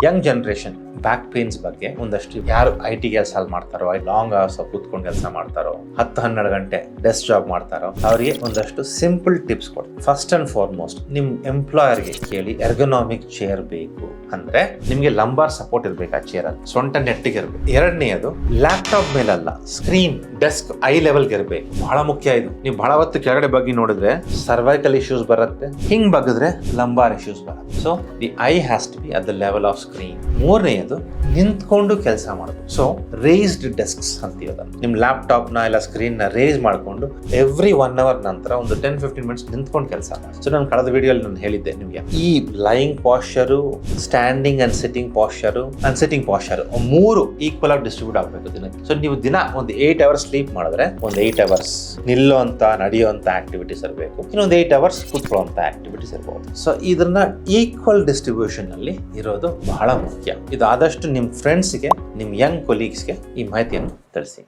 Young generation back pains ಬಗ್ಗೆ ಒಂದಷ್ಟು ಯಾರು IT ಕೆಲಸ ಮಾಡ್ತಾರೋ, ಲಾಂಗ್ ಅವರ್ಸ್ ಕೂತ್ಕೊಂಡು ಕೆಲಸ ಮಾಡ್ತಾರೋ, 10-12 ಗಂಟೆ ಡೆಸ್ಕ್ ಜಾಬ್ ಮಾಡ್ತಾರೋ ಅವರಿಗೆ ಒಂದಷ್ಟು ಸಿಂಪಲ್ ಟಿಪ್ಸ್ ಕೊಡಿ. ಫಸ್ಟ್ ಅಂಡ್ ಫಾರ್ಮೋಸ್ಟ್ ನಿಮ್ ಎಂಪ್ಲಾಯರ್ಗೆ ಕೇಳಿ, ಎರ್ಗೊನಾಮಿಕ್ ಚೇರ್ ಬೇಕು ಅಂದ್ರೆ ನಿಮ್ಗೆ ಲಂಬಾರ್ ಸಪೋರ್ಟ್ ಇರ್ಬೇಕು ಆ ಚೇರ್ ಅಲ್ಲಿ, ಸೊಂಟ ನೆಟ್ಟಿಗೆ ಇರ್ಬೇಕು. ಎರಡನೇದು ಲ್ಯಾಪ್ಟಾಪ್ ಮೇಲಲ್ಲ, ಸ್ಕ್ರೀನ್ ಡೆಸ್ಕ್ ಐ ಲೆವೆಲ್ಗೆ ಇರ್ಬೇಕು. ಬಹಳ ಮುಖ್ಯ ಇದು. ನೀವು ಬಹಳ ಹೊತ್ತು ಕೆಳಗಡೆ ಬಗ್ಗೆ ನೋಡಿದ್ರೆ ಸರ್ವೈಕಲ್ ಇಶ್ಯೂಸ್ ಬರುತ್ತೆ, ಹಿಂಗ್ ಬಗ್ಗಿದ್ರೆ ಲಂಬಾರ್ ಇಶ್ಯೂಸ್ ಬರುತ್ತೆ. So the eye has to be at the level of screen. ಮೂರನೆಯದು ನಿಂತ್ಕೊಂಡು ಕೆಲಸ ಮಾಡೋದು. ಸೊ ರೇಸ್ಡ್ ಡೆಸ್ಕ್ಸ್ ಅಂತೀವಿ ಅದನ್ನು. ನಿಮ್ ಲ್ಯಾಪ್ಟಾಪ್ ನ ಇಲ್ಲ ಸ್ಕ್ರೀನ್ ನ ರೇಸ್ ಮಾಡ್ಕೊಂಡು ಎವ್ರಿ 1 ಅವರ್ ನಂತರ ಒಂದು 10-15 ಮಿನಿಟ್ಸ್ ನಿಂತ್ಕೊಂಡು ಕೆಲಸ ಮಾಡಿ. ಸೊ ನಾನು ಕಳೆದ ವಿಡಿಯೋಲಿ ನಾನು ಹೇಳಿದ್ದೆ ನಿಮ್ಗೆ, ಈ lying posture, standing and sitting posture and sitting posture 3 equal ಆಗಿ ಡಿಸ್ಟ್ರಿಬ್ಯೂಟ್ ಆಗಬೇಕು ದಿನಕ್ಕೆ. ಸೊ ನೀವು ದಿನ ಒಂದು 8 ಅವರ್ಸ್ ಸ್ಲೀಪ್ ಮಾಡಿದ್ರೆ ಒಂದು 8 ಅವರ್ಸ್ ನಿಲ್ಲುವಂತ ನಡೆಯುವಂತ ಆಕ್ಟಿವಿಟೀಸ್ ಇರಬೇಕು, ಇನ್ನೊಂದು 8 ಅವರ್ಸ್ ಕೂತ್ಕೊಳ್ಳುವಂತ ಆಕ್ಟಿವಿಟೀಸ್ ಇರಬಹುದು. ಸೊ ಇದನ್ನ ಈಕ್ವಲ್ ಡಿಸ್ಟ್ರಿಬ್ಯೂಷನ್ ಅಲ್ಲಿ ಇರೋದು ಬಹಳ ಮುಖ್ಯ. ಇದು ಆದಷ್ಟು ನಿಮ್ಮ ಫ್ರೆಂಡ್ಸ್ಗೆ, ನಿಮ್ಮ ಯಂಗ್ ಕೊಲೀಗ್ಸ್ಗೆ ಈ ಮಾಹಿತಿಯನ್ನು ತಿಳಿಸಿ.